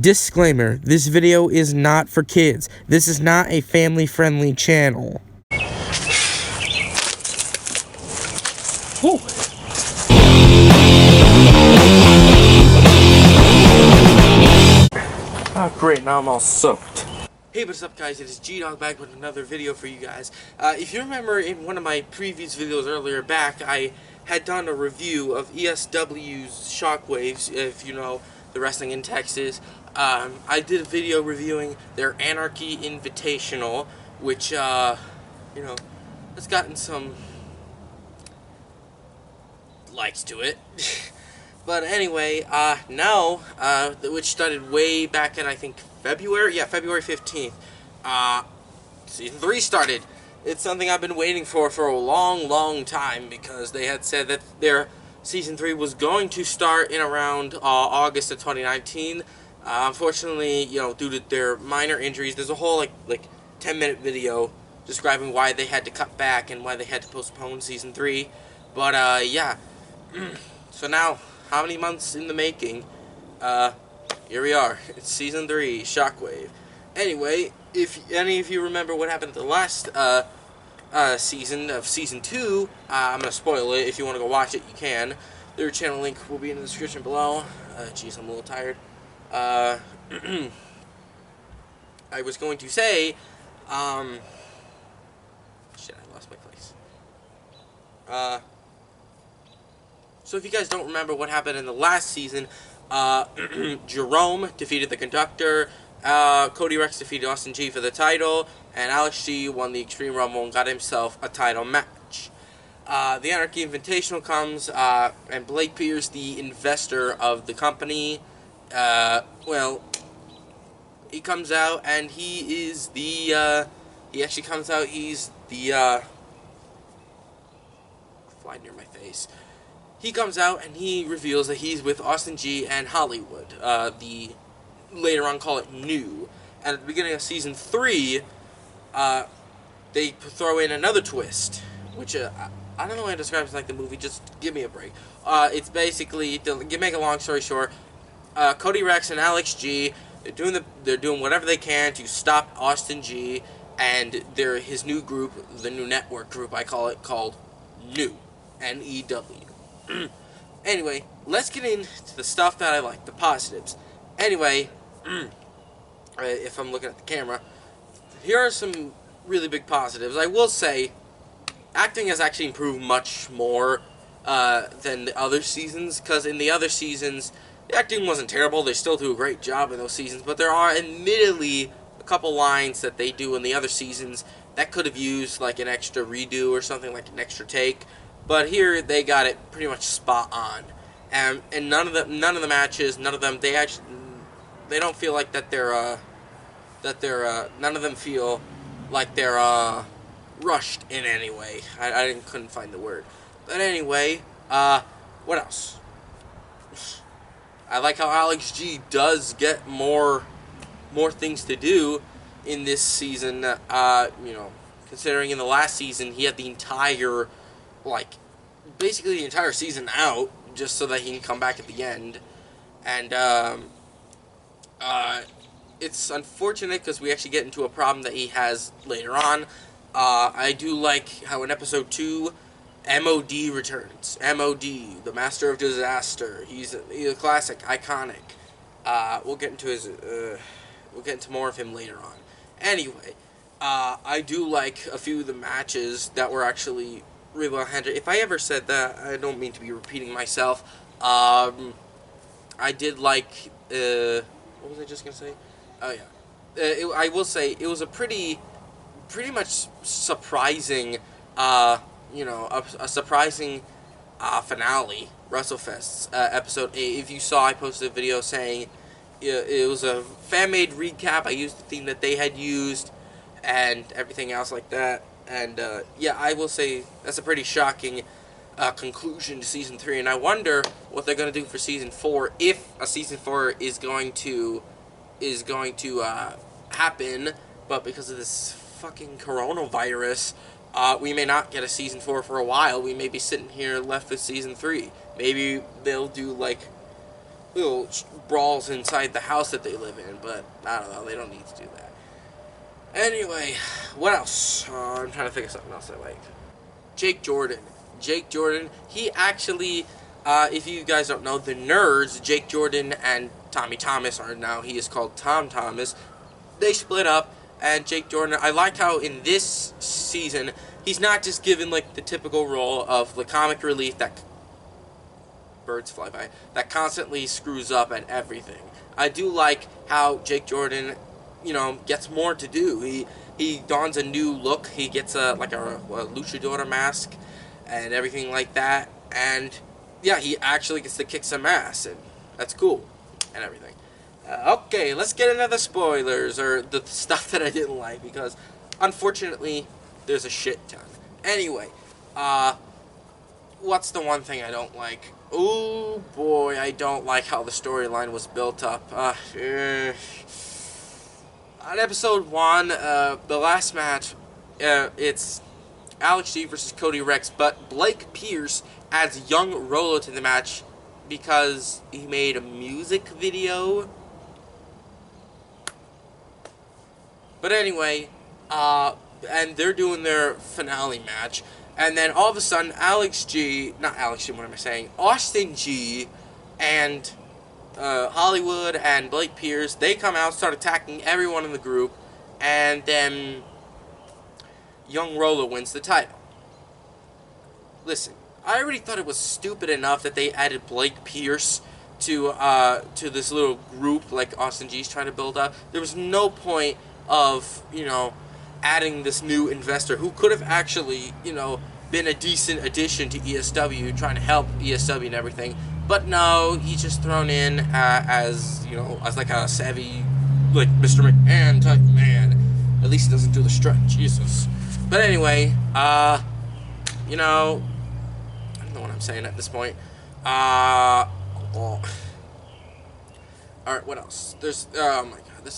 Disclaimer, this video is not for kids. This is not a family-friendly channel. Whew. Oh great, now I'm all soaked. Hey, what's up guys, it is G-Dog back with another video for you guys. If you remember in one of my previous videos earlier back, I had done a review of ESW's Shockwaves, if you know the wrestling in Texas. I did a video reviewing their Anarchy Invitational, which, you know, has gotten some likes to it. But anyway, now, which started way back in, I think, February? Yeah, February 15th. Season 3 started. It's something I've been waiting for a long time, because they had said that their Season 3 was going to start in around August of 2019. Unfortunately, you know, due to their minor injuries, there's a whole, like 10-minute video describing why they had to cut back and why they had to postpone Season 3. But, yeah. So now, how many months in the making? Here we are. It's Season 3, Shockwave. Anyway, if any of you remember what happened at the last season of Season 2, I'm going to spoil it. If you want to go watch it, you can. Their channel link will be in the description below. Jeez, I'm a little tired. I was going to say, shit, I lost my place. So if you guys don't remember what happened in the last season, Jerome defeated the Conductor, Cody Rex defeated Austin G for the title, and Alex G won the Extreme Rumble and got himself a title match. The Anarchy Invitational comes, and Blake Pierce, the investor of the company, well, he comes out and he is the, he actually comes out, he's the, fly near my face. He comes out and he reveals that he's with Austin G and Hollywood, the, later on call it New. And at the beginning of Season 3, they throw in another twist, which, I don't know how to describe it like the movie, just give me a break. It's basically, to make a long story short, Cody Rex and Alex G, they're doing whatever they can to stop Austin G and his new group, the new network group, I call it, called New, N-E-W. Anyway, let's get into the stuff that I like, the positives. Anyway, if I'm looking at the camera, here are some really big positives. I will say, acting has actually improved much more than the other seasons, because in the other seasons, the acting wasn't terrible. They still do a great job in those seasons, but there are admittedly a couple lines that they do in the other seasons that could have used like an extra redo or something, like an extra take. But here they got it pretty much spot on, and none of the matches, none of them, they don't feel like none of them feel like they're rushed in any way. I couldn't find the word, but anyway, what else? I like how Alex G does get more things to do in this season. You know, considering in the last season he had the entire, like, basically the entire season out, just so that he can come back at the end. And, it's unfortunate, because we actually get into a problem that he has later on. I do like how in Episode 2, M.O.D. returns. M.O.D., the Master of Disaster. He's a classic, iconic. We'll get into more of him later on. Anyway, I do like a few of the matches that were actually really well handled. If I ever said that, I don't mean to be repeating myself. I did like, what was I just gonna say? Oh yeah, I will say it was a pretty much surprising, you know, a surprising finale, WrestleFest, episode 8. If you saw, I posted a video saying it was a fan-made recap. I used the theme that they had used and everything else like that. And, yeah, I will say that's a pretty shocking conclusion to Season 3. And I wonder what they're going to do for Season 4, if a Season 4 is going to happen. But because of this fucking coronavirus, we may not get a Season 4 for a while. We may be sitting here left with Season 3. Maybe they'll do, like, little brawls inside the house that they live in, but I don't know, they don't need to do that. Anyway, what else? I'm trying to think of something else I like. Jake Jordan. Jake Jordan, he actually, if you guys don't know, the Nerds, Jake Jordan and Tommy Thomas, or now he is called Tom Thomas, they split up, and Jake Jordan, I like how in this season, he's not just given like the typical role of the comic relief that birds fly by, that constantly screws up at everything. I do like how Jake Jordan, gets more to do. He dons a new look. He gets a luchador mask and everything like that. And yeah, he actually gets to kick some ass, and that's cool and everything. Okay, let's get into the spoilers, or the stuff that I didn't like, because unfortunately there's a shit ton. Anyway, what's the one thing I don't like? Oh boy, I don't like how the storyline was built up. On episode 1, the last match, it's Alex G versus Cody Rex, but Blake Pierce adds young Rolo to the match because he made a music video. But anyway, and they're doing their finale match, and then all of a sudden, Austin G and Hollywood and Blake Pierce, they come out, start attacking everyone in the group, and then young Rolo wins the title. Listen, I already thought it was stupid enough that they added Blake Pierce to this little group like Austin G's trying to build up. There was no point of, adding this new investor who could have actually, been a decent addition to ESW, trying to help ESW and everything. But no, he's just thrown in as like a savvy, like Mr. McMahon type man. At least he doesn't do the strut, Jesus. But anyway, I don't know what I'm saying at this point. Alright, what else? There's, oh my god, this is a